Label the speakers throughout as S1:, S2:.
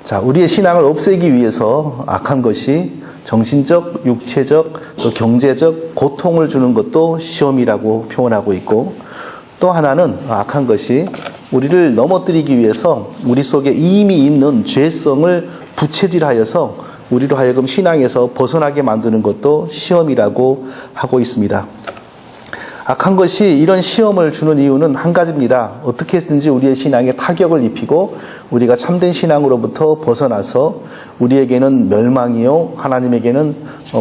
S1: 자, 우리의 신앙을 없애기 위해서 악한 것이 정신적, 육체적, 또 경제적 고통을 주는 것도 시험이라고 표현하고 있고, 또 하나는 악한 것이 우리를 넘어뜨리기 위해서 우리 속에 이미 있는 죄성을 부채질하여서 우리로 하여금 신앙에서 벗어나게 만드는 것도 시험이라고 하고 있습니다. 악한 것이 이런 시험을 주는 이유는 한 가지입니다. 어떻게 해서든지 우리의 신앙에 타격을 입히고 우리가 참된 신앙으로부터 벗어나서 우리에게는 멸망이요 하나님에게는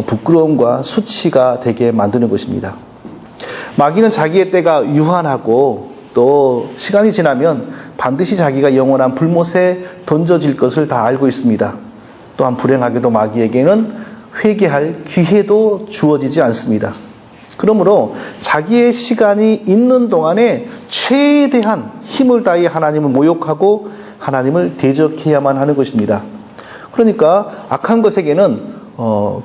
S1: 부끄러움과 수치가 되게 만드는 것입니다. 마귀는 자기의 때가 유한하고 또 시간이 지나면 반드시 자기가 영원한 불못에 던져질 것을 다 알고 있습니다. 또한 불행하게도 마귀에게는 회개할 기회도 주어지지 않습니다. 그러므로 자기의 시간이 있는 동안에 최대한 힘을 다해 하나님을 모욕하고 하나님을 대적해야만 하는 것입니다. 그러니까 악한 것에게는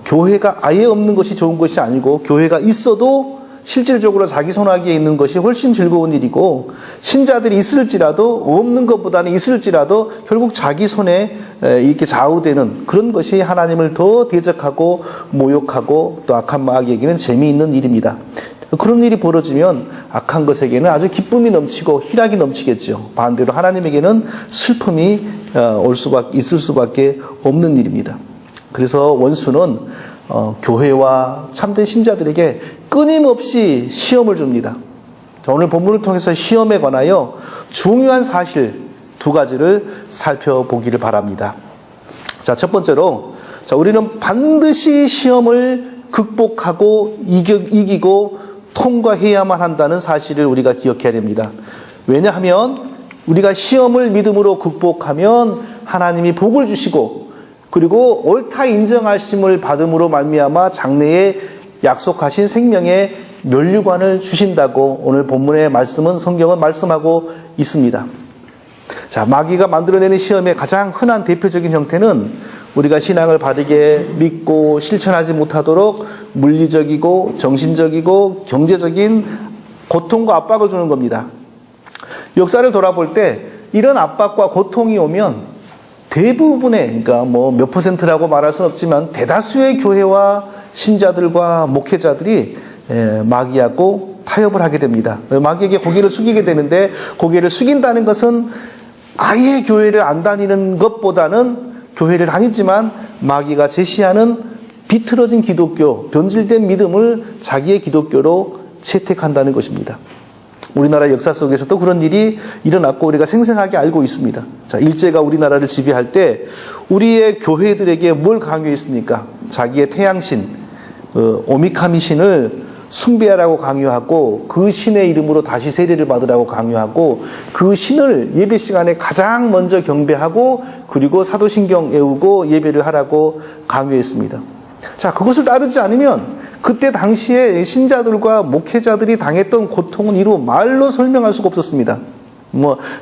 S1: 교회가 아예 없는 것이 좋은 것이 아니고, 교회가 있어도 실질적으로 자기 손아귀에 있는 것이 훨씬 즐거운 일이고, 신자들이 있을지라도 없는 것보다는 있을지라도 결국 자기 손에 이렇게 좌우되는 그런 것이 하나님을 더 대적하고 모욕하고 또 악한 마귀에게는 재미있는 일입니다. 그런 일이 벌어지면 악한 것에게는 아주 기쁨이 넘치고 희락이 넘치겠죠. 반대로 하나님에게는 슬픔이 있을 수밖에 없는 일입니다. 그래서 원수는 교회와 참된 신자들에게 끊임없이 시험을 줍니다. 자, 오늘 본문을 통해서 시험에 관하여 중요한 사실 두 가지를 살펴보기를 바랍니다. 자, 첫 번째로, 우리는 반드시 시험을 극복하고 이기고 통과해야만 한다는 사실을 우리가 기억해야 됩니다. 왜냐하면 우리가 시험을 믿음으로 극복하면 하나님이 복을 주시고, 그리고 옳다 인정하심을 받음으로 말미암아 장래에 약속하신 생명의 면류관을 주신다고 오늘 본문의 말씀은, 성경은 말씀하고 있습니다. 자, 마귀가 만들어내는 시험의 가장 흔한 대표적인 형태는 우리가 신앙을 바르게 믿고 실천하지 못하도록 물리적이고 정신적이고 경제적인 고통과 압박을 주는 겁니다. 역사를 돌아볼 때 이런 압박과 고통이 오면 대부분의, 그러니까 몇 %라고 말할 수는 없지만 대다수의 교회와 신자들과 목회자들이 마귀하고 타협을 하게 됩니다. 마귀에게 고개를 숙이게 되는데, 고개를 숙인다는 것은 아예 교회를 안 다니는 것보다는 교회를 다니지만 마귀가 제시하는 비틀어진 기독교, 변질된 믿음을 자기의 기독교로 채택한다는 것입니다. 우리나라 역사 속에서도 그런 일이 일어났고 우리가 생생하게 알고 있습니다. 자, 일제가 우리나라를 지배할 때 우리의 교회들에게 뭘 강요했습니까? 자기의 태양신, 오미카미 신을 숭배하라고 강요하고, 그 신의 이름으로 다시 세례를 받으라고 강요하고, 그 신을 예배 시간에 가장 먼저 경배하고, 그리고 사도신경 외우고 예배를 하라고 강요했습니다. 자, 그것을 따르지 않으면 그때 당시에 신자들과 목회자들이 당했던 고통은 이루 말로 설명할 수가 없었습니다.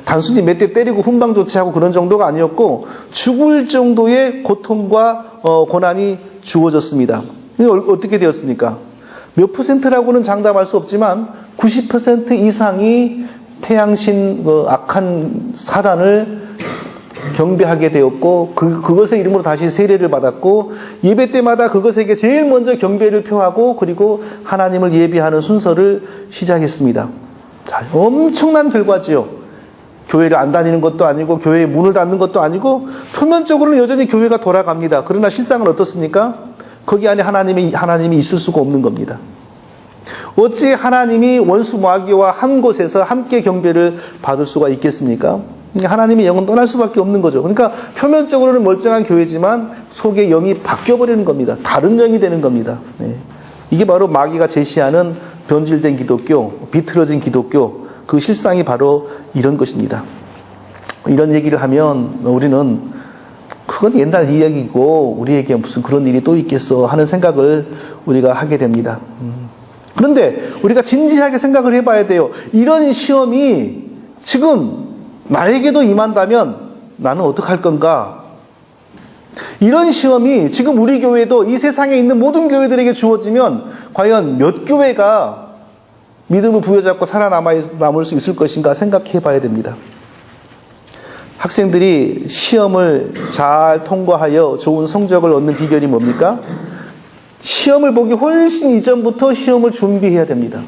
S1: 단순히 몇 대 때리고 훈방 조치하고 그런 정도가 아니었고, 죽을 정도의 고통과 고난이 주어졌습니다. 어떻게 되었습니까? 몇 %라고는 장담할 수 없지만 90% 이상이 태양신 악한 사단을 경배하게 되었고, 그것의 이름으로 다시 세례를 받았고, 예배 때마다 그것에게 제일 먼저 경배를 표하고, 그리고 하나님을 예배하는 순서를 시작했습니다. 자, 엄청난 결과지요. 교회를 안 다니는 것도 아니고 교회의 문을 닫는 것도 아니고, 표면적으로는 여전히 교회가 돌아갑니다. 그러나 실상은 어떻습니까? 거기 안에 하나님이 있을 수가 없는 겁니다. 어찌 하나님이 원수 마귀와 한 곳에서 함께 경배를 받을 수가 있겠습니까? 하나님의 영은 떠날 수밖에 없는 거죠. 그러니까 표면적으로는 멀쩡한 교회지만 속의 영이 바뀌어버리는 겁니다. 다른 영이 되는 겁니다. 이게 바로 마귀가 제시하는 변질된 기독교, 비틀어진 기독교, 그 실상이 바로 이런 것입니다. 이런 얘기를 하면 우리는 그건 옛날 이야기고 우리에게 무슨 그런 일이 또 있겠어 하는 생각을 우리가 하게 됩니다. 그런데 우리가 진지하게 생각을 해봐야 돼요. 이런 시험이 지금 나에게도 임한다면 나는 어떡할 건가? 이런 시험이 지금 우리 교회도 이 세상에 있는 모든 교회들에게 주어지면 과연 몇 교회가 믿음을 부여잡고 살아남을 수 있을 것인가 생각해 봐야 됩니다. 학생들이 시험을 잘 통과하여 좋은 성적을 얻는 비결이 뭡니까? 시험을 보기 훨씬 이전부터 시험을 준비해야 됩니다.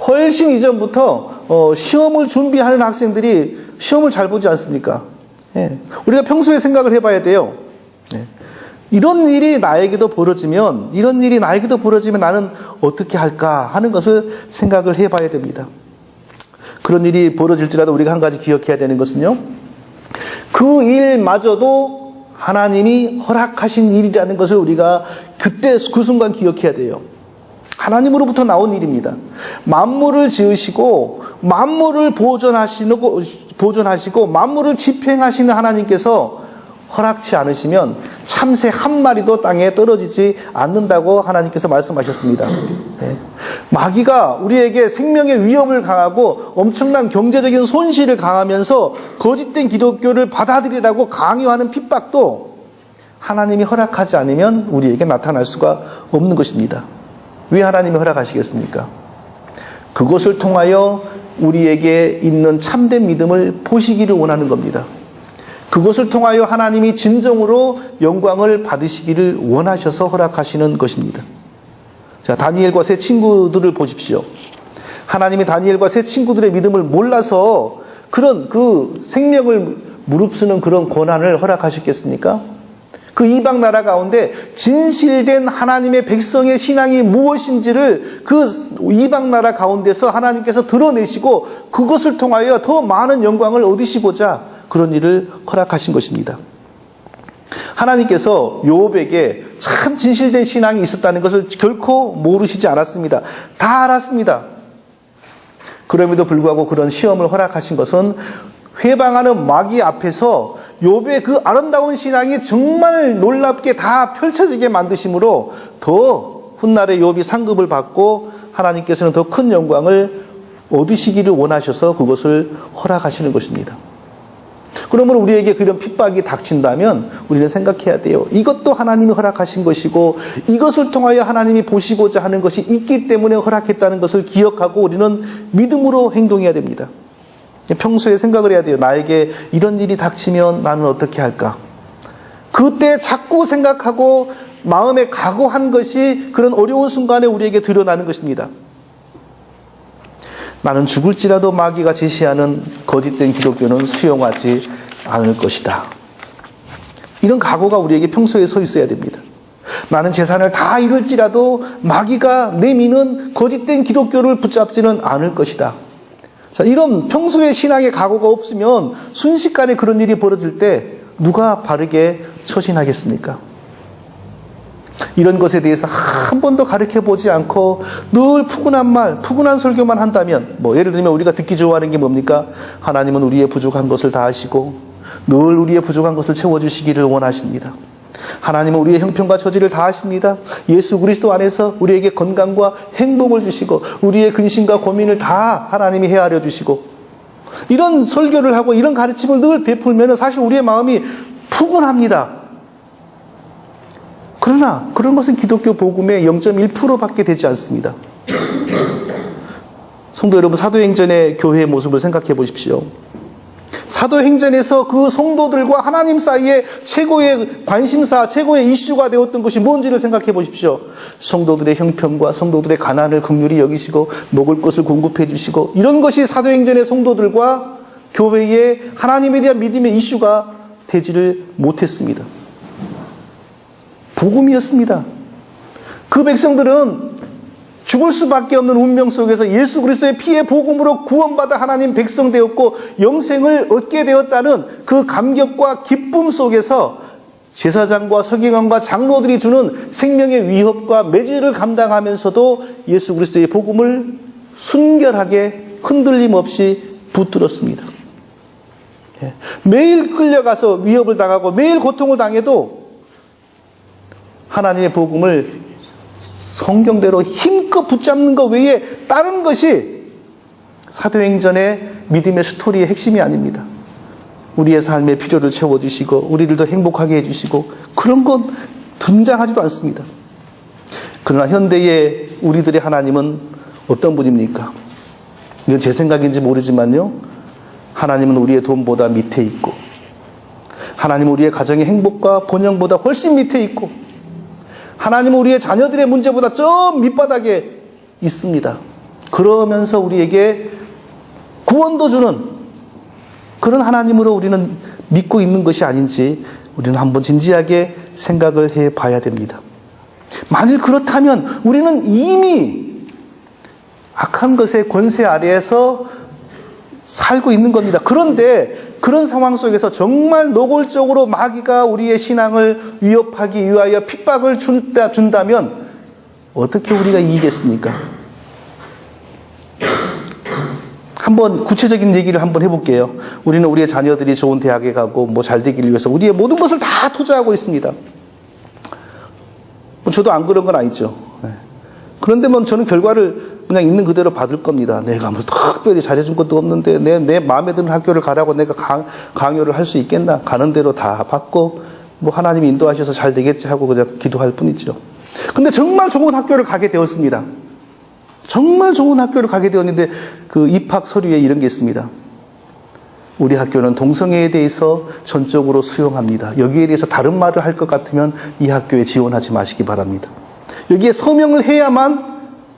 S1: 훨씬 이전부터 시험을 준비하는 학생들이 시험을 잘 보지 않습니까? 예. 우리가 평소에 생각을 해봐야 돼요. 예. 이런 일이 나에게도 벌어지면 나는 어떻게 할까 하는 것을 생각을 해봐야 됩니다. 그런 일이 벌어질지라도 우리가 한 가지 기억해야 되는 것은요, 그 일마저도 하나님이 허락하신 일이라는 것을 우리가 그때 그 순간 기억해야 돼요. 하나님으로부터 나온 일입니다. 만물을 지으시고 만물을 보존하시고 만물을 집행하시는 하나님께서 허락치 않으시면 참새 한 마리도 땅에 떨어지지 않는다고 하나님께서 말씀하셨습니다. 네. 마귀가 우리에게 생명의 위협을 가하고 엄청난 경제적인 손실을 가하면서 거짓된 기독교를 받아들이라고 강요하는 핍박도 하나님이 허락하지 않으면 우리에게 나타날 수가 없는 것입니다. 왜 하나님이 허락하시겠습니까? 그것을 통하여 우리에게 있는 참된 믿음을 보시기를 원하는 겁니다. 그것을 통하여 하나님이 진정으로 영광을 받으시기를 원하셔서 허락하시는 것입니다. 자, 다니엘과 세 친구들을 보십시오. 하나님이 다니엘과 세 친구들의 믿음을 몰라서 그런 그 생명을 무릅쓰는 그런 고난을 허락하셨겠습니까? 그 이방 나라 가운데 진실된 하나님의 백성의 신앙이 무엇인지를 그 이방 나라 가운데서 하나님께서 드러내시고 그것을 통하여 더 많은 영광을 얻으시고자 그런 일을 허락하신 것입니다. 하나님께서 욥에게 참 진실된 신앙이 있었다는 것을 결코 모르시지 않았습니다. 다 알았습니다. 그럼에도 불구하고 그런 시험을 허락하신 것은 회방하는 마귀 앞에서 욥의 그 아름다운 신앙이 정말 놀랍게 다 펼쳐지게 만드심으로 더 훗날에 욥이 상급을 받고 하나님께서는 더 큰 영광을 얻으시기를 원하셔서 그것을 허락하시는 것입니다. 그러므로 우리에게 그런 핍박이 닥친다면 우리는 생각해야 돼요. 이것도 하나님이 허락하신 것이고 이것을 통하여 하나님이 보시고자 하는 것이 있기 때문에 허락했다는 것을 기억하고 우리는 믿음으로 행동해야 됩니다. 평소에 생각을 해야 돼요. 나에게 이런 일이 닥치면 나는 어떻게 할까? 그때 자꾸 생각하고 마음에 각오한 것이 그런 어려운 순간에 우리에게 드러나는 것입니다. 나는 죽을지라도 마귀가 제시하는 거짓된 기독교는 수용하지 않을 것이다. 이런 각오가 우리에게 평소에 서 있어야 됩니다. 나는 재산을 다 잃을지라도 마귀가 내미는 거짓된 기독교를 붙잡지는 않을 것이다. 자, 이런 평소에 신앙의 각오가 없으면 순식간에 그런 일이 벌어질 때 누가 바르게 처신하겠습니까? 이런 것에 대해서 한 번도 가르쳐보지 않고 늘 푸근한 설교만 한다면, 예를 들면 우리가 듣기 좋아하는 게 뭡니까? 하나님은 우리의 부족한 것을 다 아시고 늘 우리의 부족한 것을 채워주시기를 원하십니다. 하나님은 우리의 형편과 처지를 다 아십니다. 예수 그리스도 안에서 우리에게 건강과 행복을 주시고 우리의 근심과 고민을 다 하나님이 헤아려 주시고, 이런 설교를 하고 이런 가르침을 늘 베풀면 사실 우리의 마음이 푸근합니다. 그러나 그런 것은 기독교 복음의 0.1%밖에 되지 않습니다. 성도 여러분, 사도행전의 교회의 모습을 생각해 보십시오. 사도행전에서 그 성도들과 하나님 사이에 최고의 관심사, 최고의 이슈가 되었던 것이 뭔지를 생각해 보십시오. 성도들의 형편과 성도들의 가난을 긍휼히 여기시고 먹을 것을 공급해 주시고, 이런 것이 사도행전의 성도들과 교회의 하나님에 대한 믿음의 이슈가 되지를 못했습니다. 복음이었습니다. 그 백성들은 죽을 수밖에 없는 운명 속에서 예수 그리스도의 피의 복음으로 구원받아 하나님 백성 되었고 영생을 얻게 되었다는 그 감격과 기쁨 속에서 제사장과 서기관과 장로들이 주는 생명의 위협과 매질을 감당하면서도 예수 그리스도의 복음을 순결하게 흔들림 없이 붙들었습니다. 매일 끌려가서 위협을 당하고 매일 고통을 당해도 하나님의 복음을 성경대로 힘껏 붙잡는 것 외에 다른 것이 사도행전의 믿음의 스토리의 핵심이 아닙니다. 우리의 삶의 필요를 채워주시고 우리들도 행복하게 해주시고 그런 건 등장하지도 않습니다. 그러나 현대의 우리들의 하나님은 어떤 분입니까? 이건 제 생각인지 모르지만요, 하나님은 우리의 돈보다 밑에 있고, 하나님은 우리의 가정의 행복과 번영보다 훨씬 밑에 있고, 하나님은 우리의 자녀들의 문제보다 저 밑바닥에 있습니다. 그러면서 우리에게 구원도 주는 그런 하나님으로 우리는 믿고 있는 것이 아닌지 우리는 한번 진지하게 생각을 해봐야 됩니다. 만일 그렇다면 우리는 이미 악한 것의 권세 아래에서 살고 있는 겁니다. 그런데 그런 상황 속에서 정말 노골적으로 마귀가 우리의 신앙을 위협하기 위하여 핍박을 준다면 어떻게 우리가 이기겠습니까? 한번 구체적인 얘기를 한번 해볼게요. 우리는 우리의 자녀들이 좋은 대학에 가고 잘 되기를 위해서 우리의 모든 것을 다 투자하고 있습니다. 저도 안 그런 건 아니죠. 그런데 저는 결과를 그냥 있는 그대로 받을 겁니다. 내가 특별히 잘해준 것도 없는데 내 마음에 드는 학교를 가라고 내가 강요를 할 수 있겠나? 가는 대로 다 받고 하나님이 인도하셔서 잘 되겠지 하고 그냥 기도할 뿐이죠. 근데 정말 좋은 학교를 가게 되었습니다. 정말 좋은 학교를 가게 되었는데 그 입학 서류에 이런 게 있습니다. 우리 학교는 동성애에 대해서 전적으로 수용합니다. 여기에 대해서 다른 말을 할 것 같으면 이 학교에 지원하지 마시기 바랍니다. 여기에 서명을 해야만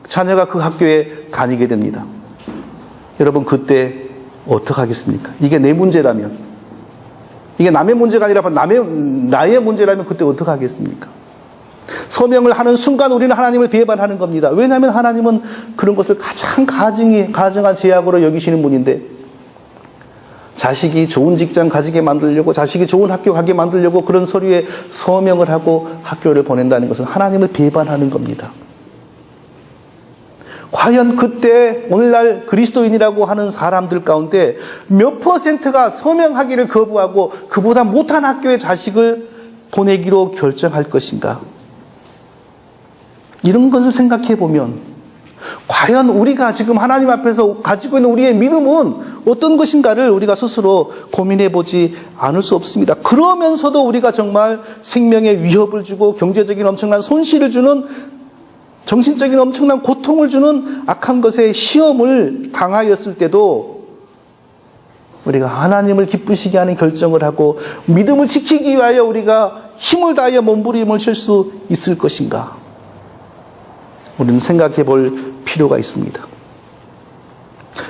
S1: 자녀가 그 학교에 다니게 됩니다. 여러분 그때 어떡하겠습니까? 이게 내 문제라면, 이게 남의 문제가 아니라 나의 문제라면 그때 어떡하겠습니까? 서명을 하는 순간 우리는 하나님을 배반하는 겁니다. 왜냐하면 하나님은 그런 것을 가장 가증한 제약으로 여기시는 분인데, 자식이 좋은 직장 가지게 만들려고, 자식이 좋은 학교 가게 만들려고 그런 서류에 서명을 하고 학교를 보낸다는 것은 하나님을 배반하는 겁니다. 과연 그때 오늘날 그리스도인이라고 하는 사람들 가운데 몇 퍼센트가 서명하기를 거부하고 그보다 못한 학교에 자식을 보내기로 결정할 것인가? 이런 것을 생각해 보면 과연 우리가 지금 하나님 앞에서 가지고 있는 우리의 믿음은 어떤 것인가를 우리가 스스로 고민해 보지 않을 수 없습니다. 그러면서도 우리가 정말 생명에 위협을 주고 경제적인 엄청난 손실을 주는, 정신적인 엄청난 고통을 주는 악한 것에 시험을 당하였을 때도 우리가 하나님을 기쁘시게 하는 결정을 하고 믿음을 지키기 위하여 우리가 힘을 다하여 몸부림을 칠 수 있을 것인가? 우리는 생각해 볼 필요가 있습니다.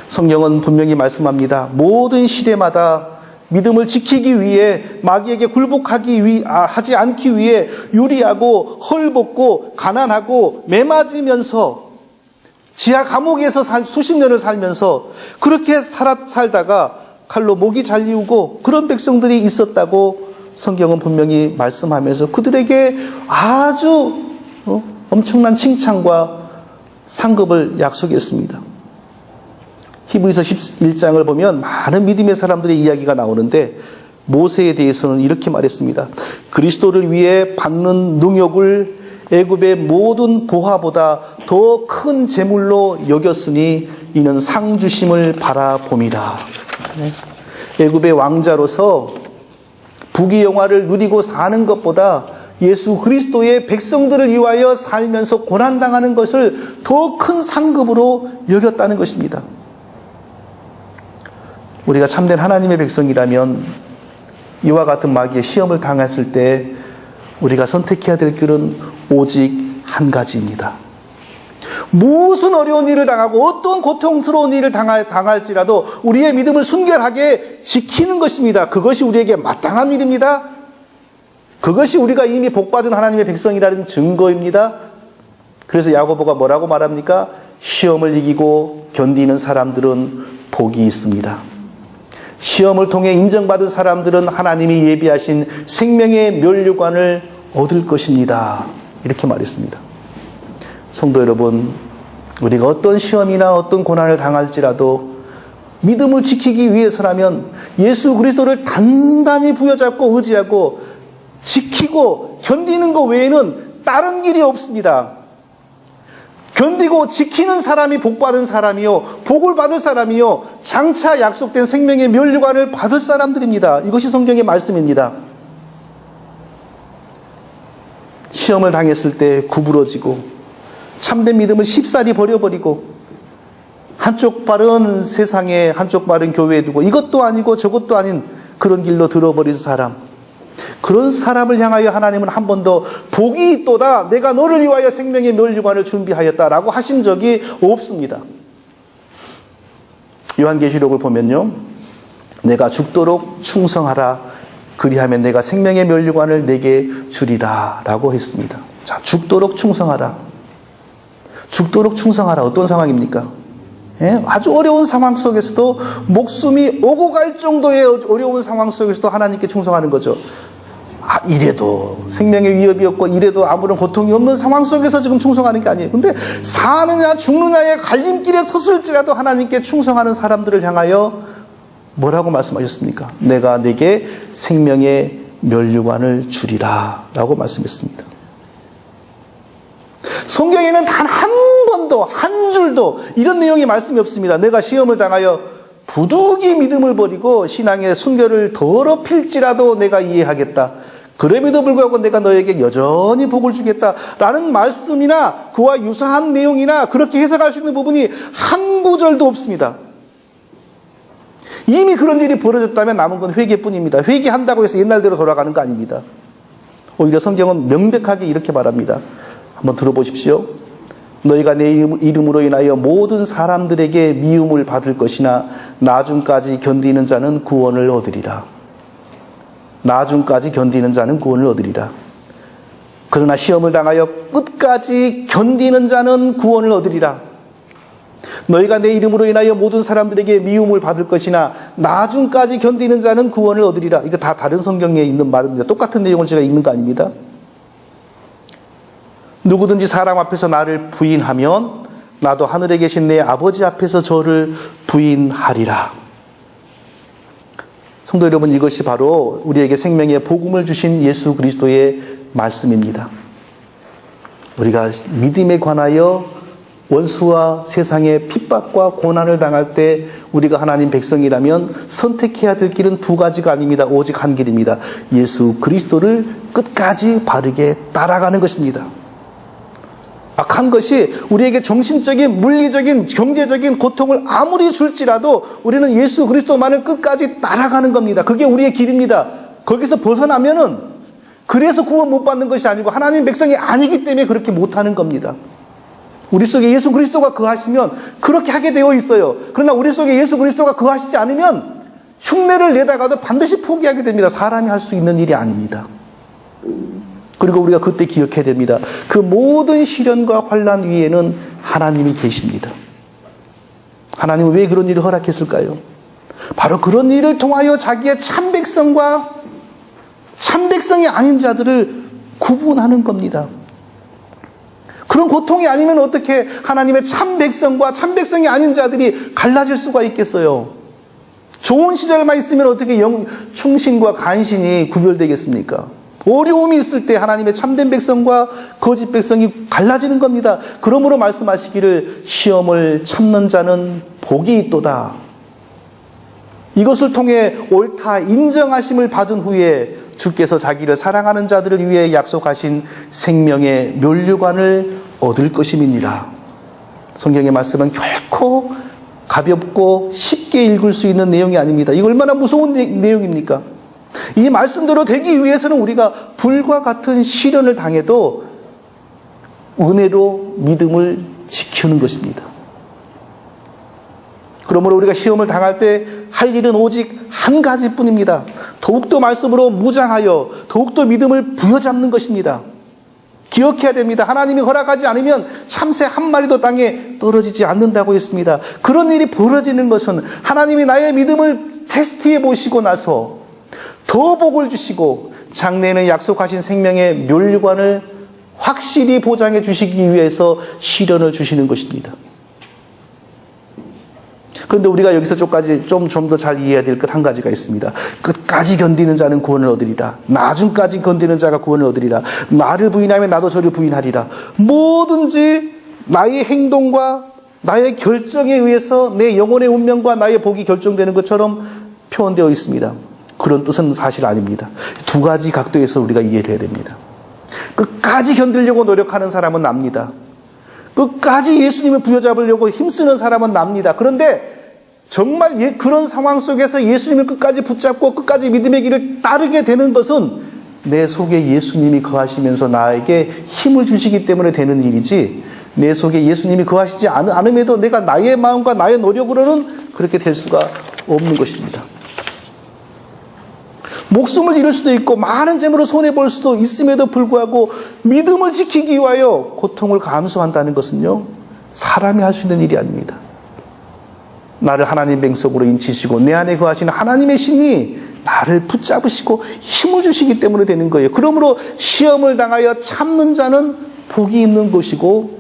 S1: 성경은 분명히 말씀합니다. 모든 시대마다 믿음을 지키기 위해, 마귀에게 하지 않기 위해 유리하고 헐벗고 가난하고 매맞으면서 지하 감옥에서 수십 년을 살면서 그렇게 살다가 칼로 목이 잘리우고 그런 백성들이 있었다고 성경은 분명히 말씀하면서 그들에게 아주 엄청난 칭찬과 상급을 약속했습니다. 히브리서 11장을 보면 많은 믿음의 사람들의 이야기가 나오는데 모세에 대해서는 이렇게 말했습니다. 그리스도를 위해 받는 능욕을 애굽의 모든 보화보다 더 큰 재물로 여겼으니 이는 상 주심을 바라봄이다. 애굽의 왕자로서 부귀영화를 누리고 사는 것보다 예수 그리스도의 백성들을 위하여 살면서 고난당하는 것을 더 큰 상급으로 여겼다는 것입니다. 우리가 참된 하나님의 백성이라면 이와 같은 마귀의 시험을 당했을 때 우리가 선택해야 될 길은 오직 한 가지입니다. 무슨 어려운 일을 당하고 어떤 고통스러운 일을 당할지라도 우리의 믿음을 순결하게 지키는 것입니다. 그것이 우리에게 마땅한 일입니다. 그것이 우리가 이미 복받은 하나님의 백성이라는 증거입니다. 그래서 야고보가 뭐라고 말합니까? 시험을 이기고 견디는 사람들은 복이 있습니다. 시험을 통해 인정받은 사람들은 하나님이 예비하신 생명의 면류관을 얻을 것입니다. 이렇게 말했습니다. 성도 여러분, 우리가 어떤 시험이나 어떤 고난을 당할지라도 믿음을 지키기 위해서라면 예수 그리스도를 단단히 부여잡고 의지하고 지키고 견디는 것 외에는 다른 길이 없습니다. 견디고 지키는 사람이 복받은 사람이요, 복을 받을 사람이요, 장차 약속된 생명의 면류관을 받을 사람들입니다. 이것이 성경의 말씀입니다. 시험을 당했을 때 구부러지고 참된 믿음을 쉽사리 버려버리고 한쪽 발은 세상에, 한쪽 발은 교회에 두고 이것도 아니고 저것도 아닌 그런 길로 들어버린 사람, 그런 사람을 향하여 하나님은 한 번도 복이 있도다, 내가 너를 위하여 생명의 멸류관을 준비하였다라고 하신 적이 없습니다. 요한계시록을 보면요, 내가 죽도록 충성하라, 그리하면 내가 생명의 멸류관을 내게 주리라 라고 했습니다. 자, 죽도록 충성하라. 죽도록 충성하라. 어떤 상황입니까? 예? 아주 어려운 상황 속에서도, 목숨이 오고 갈 정도의 어려운 상황 속에서도 하나님께 충성하는 거죠. 이래도 생명의 위협이 없고 이래도 아무런 고통이 없는 상황 속에서 지금 충성하는 게 아니에요. 근데 사느냐 죽느냐의 갈림길에 섰을지라도 하나님께 충성하는 사람들을 향하여 뭐라고 말씀하셨습니까? 내가 내게 생명의 멸류관을 주리라 라고 말씀했습니다. 성경에는 단 한 번도, 한 줄도 이런 내용의 말씀이 없습니다. 내가 시험을 당하여 부득이 믿음을 버리고 신앙의 순결을 더럽힐지라도 내가 이해하겠다, 그럼에도 불구하고 내가 너에게 여전히 복을 주겠다라는 말씀이나 그와 유사한 내용이나 그렇게 해석할 수 있는 부분이 한 구절도 없습니다. 이미 그런 일이 벌어졌다면 남은 건 회개뿐입니다. 회개한다고 해서 옛날대로 돌아가는 거 아닙니다. 오히려 성경은 명백하게 이렇게 말합니다. 한번 들어보십시오. 너희가 내 이름으로 인하여 모든 사람들에게 미움을 받을 것이나 나중까지 견디는 자는 구원을 얻으리라. 나중까지 견디는 자는 구원을 얻으리라. 그러나 시험을 당하여 끝까지 견디는 자는 구원을 얻으리라. 너희가 내 이름으로 인하여 모든 사람들에게 미움을 받을 것이나 나중까지 견디는 자는 구원을 얻으리라. 이거 다 다른 성경에 있는 말입니다. 똑같은 내용을 제가 읽는 거 아닙니다. 누구든지 사람 앞에서 나를 부인하면 나도 하늘에 계신 내 아버지 앞에서 저를 부인하리라. 성도 여러분, 이것이 바로 우리에게 생명의 복음을 주신 예수 그리스도의 말씀입니다. 우리가 믿음에 관하여 원수와 세상의 핍박과 고난을 당할 때 우리가 하나님 백성이라면 선택해야 될 길은 두 가지가 아닙니다. 오직 한 길입니다. 예수 그리스도를 끝까지 바르게 따라가는 것입니다. 악한 것이 우리에게 정신적인, 물리적인, 경제적인 고통을 아무리 줄지라도 우리는 예수 그리스도만을 끝까지 따라가는 겁니다. 그게 우리의 길입니다. 거기서 벗어나면은 그래서 구원 못 받는 것이 아니고 하나님 백성이 아니기 때문에 그렇게 못하는 겁니다. 우리 속에 예수 그리스도가 거하시면 그렇게 하게 되어 있어요. 그러나 우리 속에 예수 그리스도가 거하시지 않으면 흉내를 내다가도 반드시 포기하게 됩니다. 사람이 할 수 있는 일이 아닙니다. 그리고 우리가 그때 기억해야 됩니다. 그 모든 시련과 환난 위에는 하나님이 계십니다. 하나님은 왜 그런 일을 허락했을까요? 바로 그런 일을 통하여 자기의 참백성과 참백성이 아닌 자들을 구분하는 겁니다. 그런 고통이 아니면 어떻게 하나님의 참백성과 참백성이 아닌 자들이 갈라질 수가 있겠어요? 좋은 시절만 있으면 어떻게 충신과 간신이 구별되겠습니까? 어려움이 있을 때 하나님의 참된 백성과 거짓 백성이 갈라지는 겁니다. 그러므로 말씀하시기를 시험을 참는 자는 복이 있도다. 이것을 통해 옳다 인정하심을 받은 후에 주께서 자기를 사랑하는 자들을 위해 약속하신 생명의 멸류관을 얻을 것임이니라. 성경의 말씀은 결코 가볍고 쉽게 읽을 수 있는 내용이 아닙니다. 이거 얼마나 무서운 내용입니까? 이 말씀대로 되기 위해서는 우리가 불과 같은 시련을 당해도 은혜로 믿음을 지키는 것입니다. 그러므로 우리가 시험을 당할 때 할 일은 오직 한 가지뿐입니다. 더욱더 말씀으로 무장하여 더욱더 믿음을 부여잡는 것입니다. 기억해야 됩니다. 하나님이 허락하지 않으면 참새 한 마리도 땅에 떨어지지 않는다고 했습니다. 그런 일이 벌어지는 것은 하나님이 나의 믿음을 테스트해 보시고 나서 더 복을 주시고 장래에는 약속하신 생명의 멸류관을 확실히 보장해 주시기 위해서 시련을 주시는 것입니다. 그런데 우리가 여기서 좀 더 잘 이해해야 될 것 한 가지가 있습니다. 끝까지 견디는 자는 구원을 얻으리라. 나중까지 견디는 자가 구원을 얻으리라. 나를 부인하면 나도 저를 부인하리라. 뭐든지 나의 행동과 나의 결정에 의해서 내 영혼의 운명과 나의 복이 결정되는 것처럼 표현되어 있습니다. 그런 뜻은 사실 아닙니다. 두 가지 각도에서 우리가 이해를 해야 됩니다. 끝까지 견디려고 노력하는 사람은 납니다. 끝까지 예수님을 부여잡으려고 힘쓰는 사람은 납니다. 그런데 정말 그런 상황 속에서 예수님을 끝까지 붙잡고 끝까지 믿음의 길을 따르게 되는 것은 내 속에 예수님이 거하시면서 나에게 힘을 주시기 때문에 되는 일이지, 내 속에 예수님이 거하시지 않음에도 내가 나의 마음과 나의 노력으로는 그렇게 될 수가 없는 것입니다. 목숨을 잃을 수도 있고 많은 재물을 손해볼 수도 있음에도 불구하고 믿음을 지키기 위하여 고통을 감수한다는 것은요, 사람이 할 수 있는 일이 아닙니다. 나를 하나님 백성으로 인치시고 내 안에 거하시는 하나님의 신이 나를 붙잡으시고 힘을 주시기 때문에 되는 거예요. 그러므로 시험을 당하여 참는 자는 복이 있는 것이고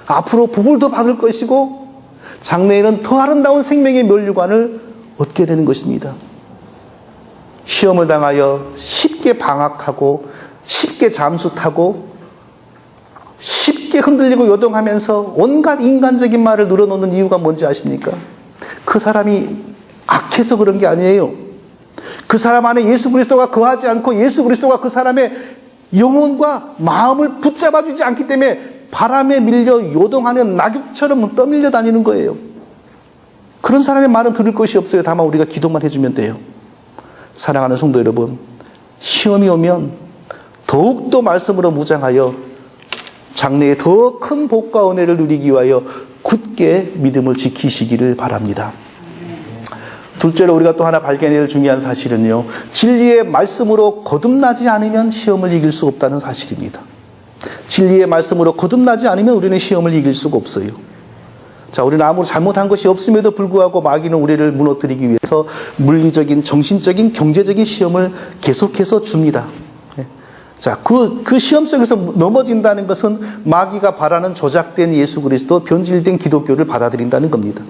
S1: 앞으로 복을 더 받을 것이고 장래에는 더 아름다운 생명의 면류관을 얻게 되는 것입니다. 시험을 당하여 쉽게 방학하고 쉽게 잠수 타고 쉽게 흔들리고 요동하면서 온갖 인간적인 말을 늘어놓는 이유가 뭔지 아십니까? 그 사람이 악해서 그런 게 아니에요. 그 사람 안에 예수 그리스도가 거하지 않고 예수 그리스도가 그 사람의 영혼과 마음을 붙잡아 주지 않기 때문에 바람에 밀려 요동하는 낙엽처럼 떠밀려 다니는 거예요. 그런 사람의 말은 들을 것이 없어요. 다만 우리가 기도만 해주면 돼요. 사랑하는 성도 여러분, 시험이 오면 더욱더 말씀으로 무장하여 장래에 더 큰 복과 은혜를 누리기 위하여 굳게 믿음을 지키시기를 바랍니다. 둘째로 우리가 또 하나 발견해야 할 중요한 사실은요, 진리의 말씀으로 거듭나지 않으면 시험을 이길 수 없다는 사실입니다. 진리의 말씀으로 거듭나지 않으면 우리는 시험을 이길 수가 없어요. 자, 우리는 아무리 잘못한 것이 없음에도 불구하고 마귀는 우리를 무너뜨리기 위해서 물리적인, 정신적인, 경제적인 시험을 계속해서 줍니다. 자, 그 시험 속에서 넘어진다는 것은 마귀가 바라는 조작된 예수 그리스도, 변질된 기독교를 받아들인다는 겁니다.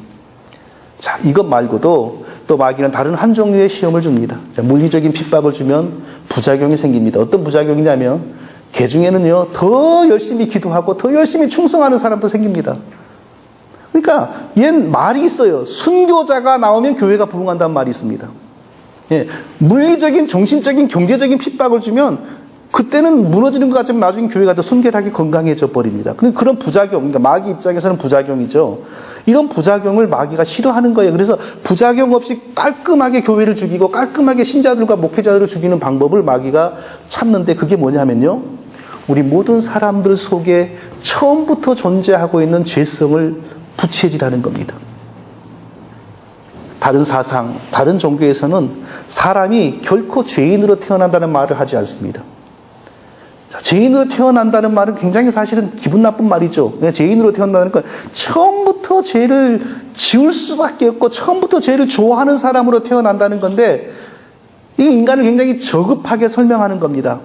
S1: 자, 이것 말고도 또 마귀는 다른 한 종류의 시험을 줍니다. 자, 물리적인 핍박을 주면 부작용이 생깁니다. 어떤 부작용이냐면, 개 중에는요, 더 열심히 기도하고 더 열심히 충성하는 사람도 생깁니다. 그러니까 옛 말이 있어요. 순교자가 나오면 교회가 부흥한다는 말이 있습니다. 예, 물리적인, 정신적인, 경제적인 핍박을 주면 그때는 무너지는 것 같지만 나중에 교회가 더 순결하게 건강해져 버립니다. 그런 부작용, 그러니까 마귀 입장에서는 부작용이죠. 이런 부작용을 마귀가 싫어하는 거예요. 그래서 부작용 없이 깔끔하게 교회를 죽이고 깔끔하게 신자들과 목회자들을 죽이는 방법을 마귀가 찾는데, 그게 뭐냐면요, 우리 모든 사람들 속에 처음부터 존재하고 있는 죄성을 부채질하는 겁니다. 다른 사상, 다른 종교에서는 사람이 결코 죄인으로 태어난다는 말을 하지 않습니다. 죄인으로 태어난다는 말은 굉장히 사실은 기분 나쁜 말이죠. 죄인으로 태어난다는 건 처음부터 죄를 지을 수밖에 없고 처음부터 죄를 좋아하는 사람으로 태어난다는 건데, 이게 인간을 굉장히 저급하게 설명하는 겁니다.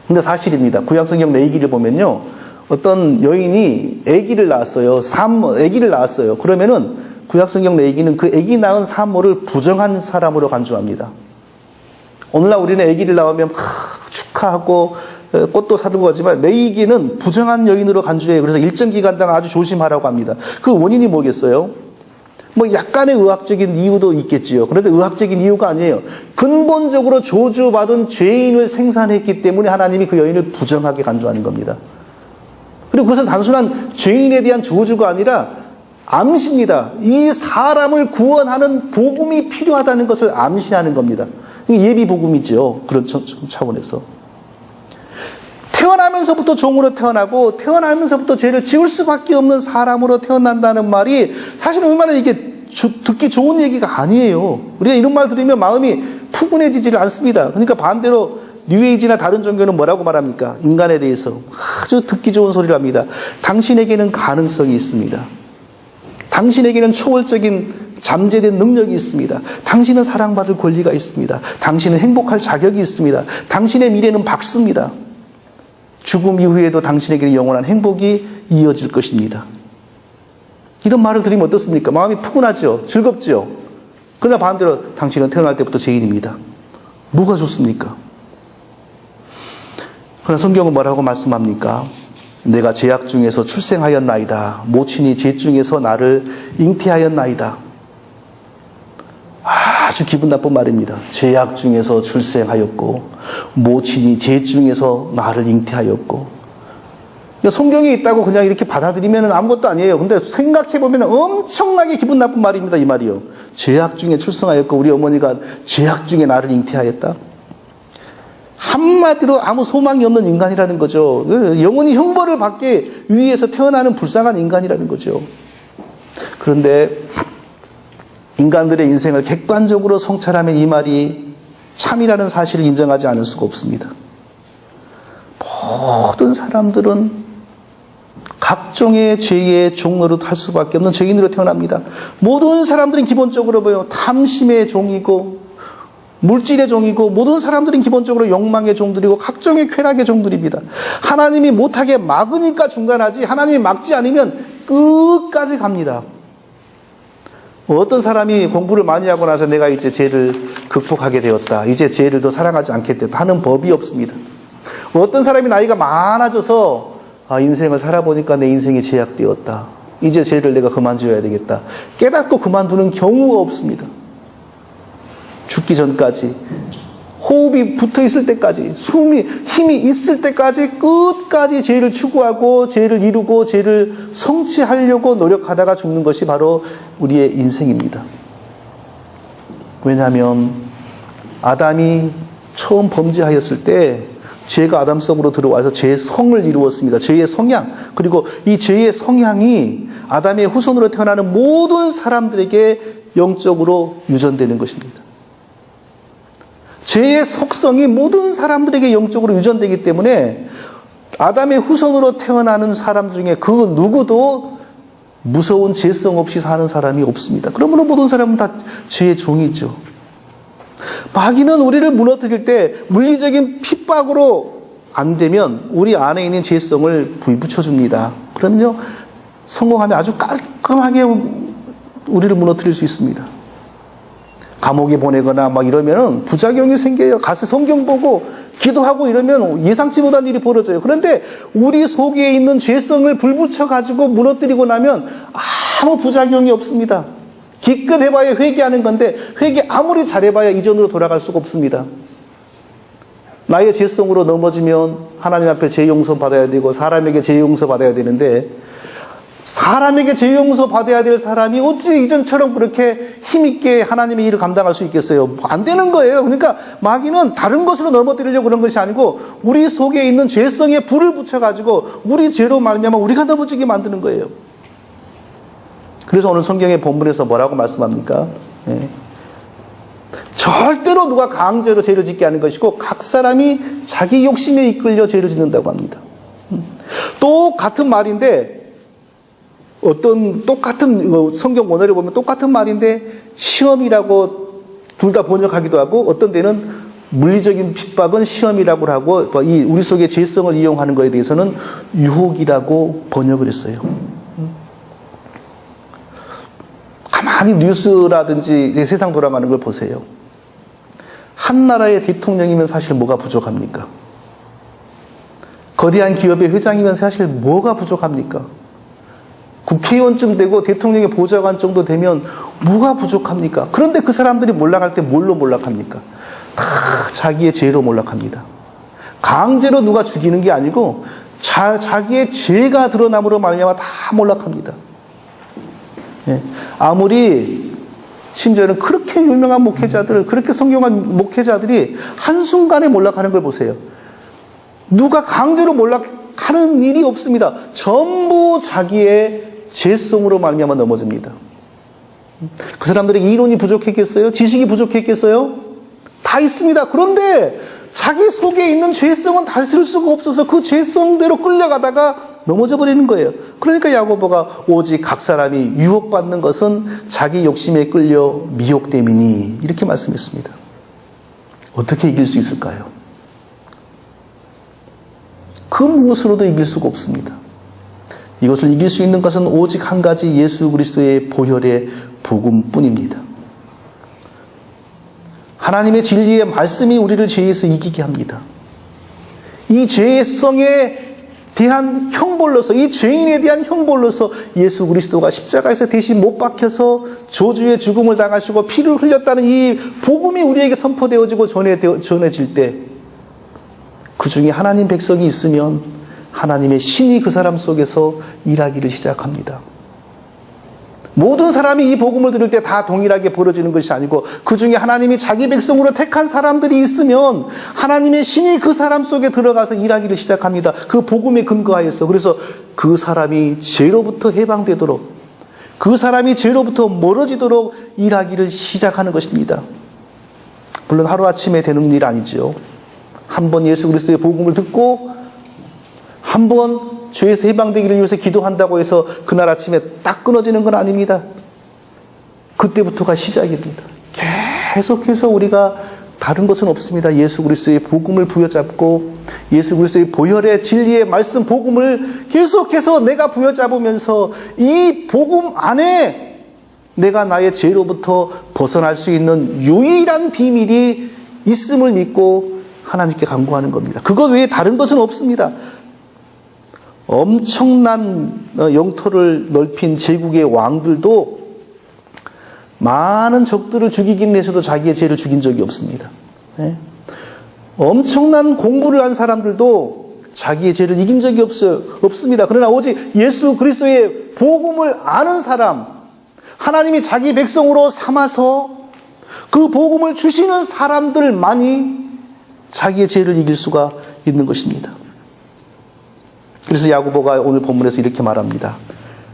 S1: 근데 사실입니다. 구약성경 레위기를 보면요, 어떤 여인이 아기를 낳았어요. 아기를 낳았어요. 그러면은 구약성경 레위기는 그 아기 낳은 산모를 부정한 사람으로 간주합니다. 오늘날 우리는 아기를 낳으면 축하하고 꽃도 사들고 하지만 레위기는 부정한 여인으로 간주해요. 그래서 일정 기간 동안 아주 조심하라고 합니다. 그 원인이 뭐겠어요? 뭐 약간의 의학적인 이유도 있겠지요. 그런데 의학적인 이유가 아니에요. 근본적으로 저주받은 죄인을 생산했기 때문에 하나님이 그 여인을 부정하게 간주하는 겁니다. 그리고 그것은 단순한 죄인에 대한 저주가 아니라 암시입니다. 이 사람을 구원하는 복음이 필요하다는 것을 암시하는 겁니다. 예비 복음이죠. 그런 차원에서. 태어나면서부터 종으로 태어나고 태어나면서부터 죄를 지을 수밖에 없는 사람으로 태어난다는 말이 사실 얼마나 이게 듣기 좋은 얘기가 아니에요. 우리가 이런 말 들으면 마음이 푸근해지지를 않습니다. 그러니까 반대로 뉴에이지나 다른 종교는 뭐라고 말합니까? 인간에 대해서 아주 듣기 좋은 소리를 합니다. 당신에게는 가능성이 있습니다. 당신에게는 초월적인 잠재된 능력이 있습니다. 당신은 사랑받을 권리가 있습니다. 당신은 행복할 자격이 있습니다. 당신의 미래는 밝습니다. 죽음 이후에도 당신에게는 영원한 행복이 이어질 것입니다. 이런 말을 들으면 어떻습니까? 마음이 푸근하죠? 즐겁죠? 그러나 반대로 당신은 태어날 때부터 죄인입니다. 뭐가 좋습니까? 그러나 성경은 뭐라고 말씀합니까? 내가 죄악 중에서 출생하였나이다. 모친이 죄 중에서 나를 잉태하였나이다. 아주 기분 나쁜 말입니다. 죄악 중에서 출생하였고 모친이 죄 중에서 나를 잉태하였고, 성경에 있다고 그냥 이렇게 받아들이면 아무것도 아니에요. 근데 생각해보면 엄청나게 기분 나쁜 말입니다. 이 말이요. 죄악 중에 출생하였고 우리 어머니가 죄악 중에 나를 잉태하였다. 한마디로 아무 소망이 없는 인간이라는 거죠. 영원히 형벌을 받기 위해서 태어나는 불쌍한 인간이라는 거죠. 그런데 인간들의 인생을 객관적으로 성찰하면 이 말이 참이라는 사실을 인정하지 않을 수가 없습니다. 모든 사람들은 각종의 죄의 종로로 탈 수밖에 없는 죄인으로 태어납니다. 모든 사람들은 기본적으로 탐심의 종이고 물질의 종이고 모든 사람들은 기본적으로 욕망의 종들이고 각종의 쾌락의 종들입니다. 하나님이 못하게 막으니까 중단하지 하나님이 막지 않으면 끝까지 갑니다. 어떤 사람이 공부를 많이 하고 나서 내가 이제 죄를 극복하게 되었다. 이제 죄를 더 사랑하지 않겠다 하는 법이 없습니다. 어떤 사람이 나이가 많아져서 인생을 살아보니까 내 인생이 제약되었다. 이제 죄를 내가 그만둬야 되겠다. 깨닫고 그만두는 경우가 없습니다. 죽기 전까지 호흡이 붙어있을 때까지 힘이 있을 때까지 끝까지 죄를 추구하고 죄를 이루고 죄를 성취하려고 노력하다가 죽는 것이 바로 우리의 인생입니다. 왜냐하면 아담이 처음 범죄하였을 때 죄가 아담 속으로 들어와서 죄의 성을 이루었습니다. 죄의 성향, 그리고 이 죄의 성향이 아담의 후손으로 태어나는 모든 사람들에게 영적으로 유전되는 것입니다. 죄의 속성이 모든 사람들에게 영적으로 유전되기 때문에 아담의 후손으로 태어나는 사람 중에 그 누구도 무서운 죄성 없이 사는 사람이 없습니다. 그러므로 모든 사람은 다 죄의 종이죠. 마귀는 우리를 무너뜨릴 때 물리적인 핍박으로 안 되면 우리 안에 있는 죄성을 불붙여 줍니다. 그럼요, 성공하면 아주 깔끔하게 우리를 무너뜨릴 수 있습니다. 감옥에 보내거나 막 이러면 부작용이 생겨요. 가서 성경 보고 기도하고 이러면 예상치 못한 일이 벌어져요. 그런데 우리 속에 있는 죄성을 불붙여 가지고 무너뜨리고 나면 아무 부작용이 없습니다. 기껏 해봐야 회개하는 건데 회개 아무리 잘해봐야 이전으로 돌아갈 수가 없습니다. 나의 죄성으로 넘어지면 하나님 앞에 죄 용서 받아야 되고 사람에게 죄 용서 받아야 되는데 사람에게 죄 용서 받아야 될 사람이 어찌 이전처럼 그렇게 힘있게 하나님의 일을 감당할 수 있겠어요? 안 되는 거예요. 그러니까 마귀는 다른 것으로 넘어뜨리려고 그런 것이 아니고 우리 속에 있는 죄성에 불을 붙여가지고 우리 죄로 말미암아 우리가 넘어지게 만드는 거예요. 그래서 오늘 성경의 본문에서 뭐라고 말씀합니까? 네. 절대로 누가 강제로 죄를 짓게 하는 것이고 각 사람이 자기 욕심에 이끌려 죄를 짓는다고 합니다. 똑같은 말인데 똑같은 성경 원어를 보면 똑같은 말인데 시험이라고 둘 다 번역하기도 하고 어떤 데는 물리적인 핍박은 시험이라고 하고 이 우리 속의 죄성을 이용하는 것에 대해서는 유혹이라고 번역을 했어요. 가만히 뉴스라든지 세상 돌아가는 걸 보세요. 한 나라의 대통령이면 사실 뭐가 부족합니까? 거대한 기업의 회장이면 사실 뭐가 부족합니까? 국회의원쯤 되고 대통령의 보좌관 정도 되면 뭐가 부족합니까? 그런데 그 사람들이 몰락할 때 뭘로 몰락합니까? 다 자기의 죄로 몰락합니다. 강제로 누가 죽이는 게 아니고 자기의 죄가 드러남으로 말미암아 다 몰락합니다. 예. 아무리 심지어는 그렇게 유명한 목회자들, 그렇게 성경한 목회자들이 한순간에 몰락하는 걸 보세요. 누가 강제로 몰락하는 일이 없습니다. 전부 자기의 죄성으로 말미암아 넘어집니다. 그 사람들에게 이론이 부족했겠어요? 지식이 부족했겠어요? 다 있습니다. 그런데 자기 속에 있는 죄성은 다스릴 수가 없어서 그 죄성대로 끌려가다가 넘어져 버리는 거예요. 그러니까 야고보가 오직 각 사람이 유혹받는 것은 자기 욕심에 끌려 미혹됨이니 이렇게 말씀했습니다. 어떻게 이길 수 있을까요? 그 무엇으로도 이길 수가 없습니다. 이것을 이길 수 있는 것은 오직 한 가지 예수 그리스도의 보혈의 복음뿐입니다. 하나님의 진리의 말씀이 우리를 죄에서 이기게 합니다. 이 죄성에 대한 형벌로서, 이 죄인에 대한 형벌로서 예수 그리스도가 십자가에서 대신 못 박혀서 저주의 죽음을 당하시고 피를 흘렸다는 이 복음이 우리에게 선포되어지고 전해질 때 그 중에 하나님 백성이 있으면 하나님의 신이 그 사람 속에서 일하기를 시작합니다. 모든 사람이 이 복음을 들을 때 다 동일하게 벌어지는 것이 아니고 그 중에 하나님이 자기 백성으로 택한 사람들이 있으면 하나님의 신이 그 사람 속에 들어가서 일하기를 시작합니다. 그 복음에 근거하여서. 그래서 그 사람이 죄로부터 해방되도록, 그 사람이 죄로부터 멀어지도록 일하기를 시작하는 것입니다. 물론 하루아침에 되는 일 아니죠. 한번 예수 그리스도의 복음을 듣고 한번 죄에서 해방되기를 위해서 기도한다고 해서 그날 아침에 딱 끊어지는 건 아닙니다. 그때부터가 시작입니다. 계속해서 우리가 다른 것은 없습니다. 예수 그리스도의 복음을 부여잡고 예수 그리스도의 보혈의 진리의 말씀 복음을 계속해서 내가 부여잡으면서 이 복음 안에 내가 나의 죄로부터 벗어날 수 있는 유일한 비밀이 있음을 믿고 하나님께 간구하는 겁니다. 그것 외에 다른 것은 없습니다. 엄청난 영토를 넓힌 제국의 왕들도 많은 적들을 죽이긴 해서도 자기의 죄를 죽인 적이 없습니다. 네? 엄청난 공부를 한 사람들도 자기의 죄를 이긴 적이 없습니다. 그러나 오직 예수 그리스도의 복음을 아는 사람, 하나님이 자기 백성으로 삼아서 그 복음을 주시는 사람들만이 자기의 죄를 이길 수가 있는 것입니다. 그래서 야고보가 오늘 본문에서 이렇게 말합니다.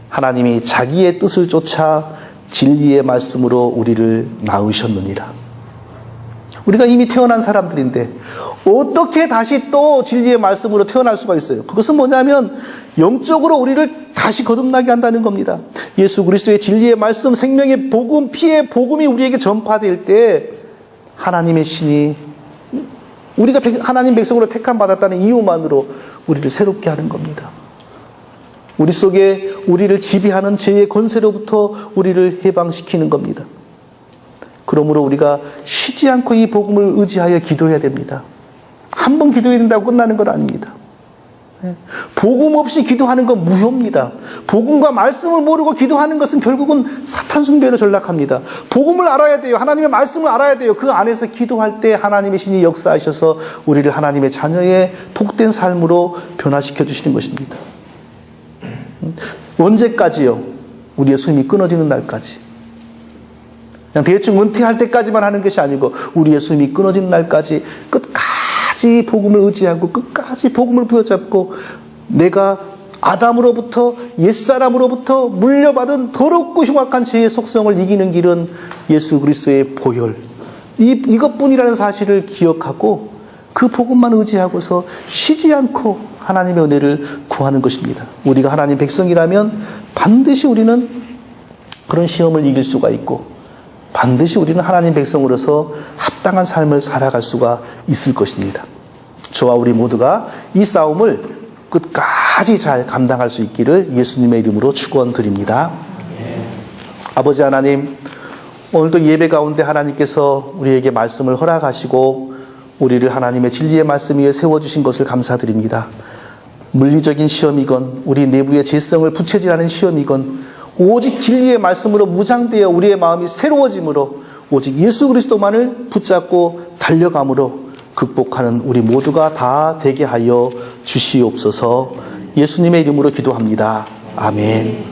S1: 하나님이 자기의 뜻을 쫓아 진리의 말씀으로 우리를 낳으셨느니라. 우리가 이미 태어난 사람들인데 어떻게 다시 또 진리의 말씀으로 태어날 수가 있어요? 그것은 뭐냐면 영적으로 우리를 다시 거듭나게 한다는 겁니다. 예수 그리스도의 진리의 말씀, 생명의 복음, 피의 복음이 우리에게 전파될 때 하나님의 신이 우리가 하나님 백성으로 택함 받았다는 이유만으로 우리를 새롭게 하는 겁니다. 우리 속에 우리를 지배하는 죄의 권세로부터 우리를 해방시키는 겁니다. 그러므로 우리가 쉬지 않고 이 복음을 의지하여 기도해야 됩니다. 한 번 기도해야 된다고 끝나는 건 아닙니다. 복음 없이 기도하는 건 무효입니다. 복음과 말씀을 모르고 기도하는 것은 결국은 사탄 숭배로 전락합니다. 복음을 알아야 돼요. 하나님의 말씀을 알아야 돼요. 그 안에서 기도할 때 하나님의 신이 역사하셔서 우리를 하나님의 자녀의 복된 삶으로 변화시켜 주시는 것입니다. 언제까지요? 우리의 숨이 끊어지는 날까지. 그냥 대충 은퇴할 때까지만 하는 것이 아니고 우리의 숨이 끊어지는 날까지 끝까지 복음을 의지하고 끝까지 복음을 부여잡고 내가 아담으로부터 옛사람으로부터 물려받은 더럽고 흉악한 죄의 속성을 이기는 길은 예수 그리스도의 보혈, 이것뿐이라는 사실을 기억하고 그 복음만 의지하고서 쉬지 않고 하나님의 은혜를 구하는 것입니다. 우리가 하나님 백성이라면 반드시 우리는 그런 시험을 이길 수가 있고 반드시 우리는 하나님 백성으로서 합당한 삶을 살아갈 수가 있을 것입니다. 저와 우리 모두가 이 싸움을 끝까지 잘 감당할 수 있기를 예수님의 이름으로 축원드립니다. 아버지 하나님, 오늘도 예배 가운데 하나님께서 우리에게 말씀을 허락하시고 우리를 하나님의 진리의 말씀 위에 세워주신 것을 감사드립니다. 물리적인 시험이건 우리 내부의 죄성을 부채질하는 시험이건 오직 진리의 말씀으로 무장되어 우리의 마음이 새로워짐으로 오직 예수 그리스도만을 붙잡고 달려감으로 극복하는 우리 모두가 다 되게 하여 주시옵소서. 예수님의 이름으로 기도합니다. 아멘.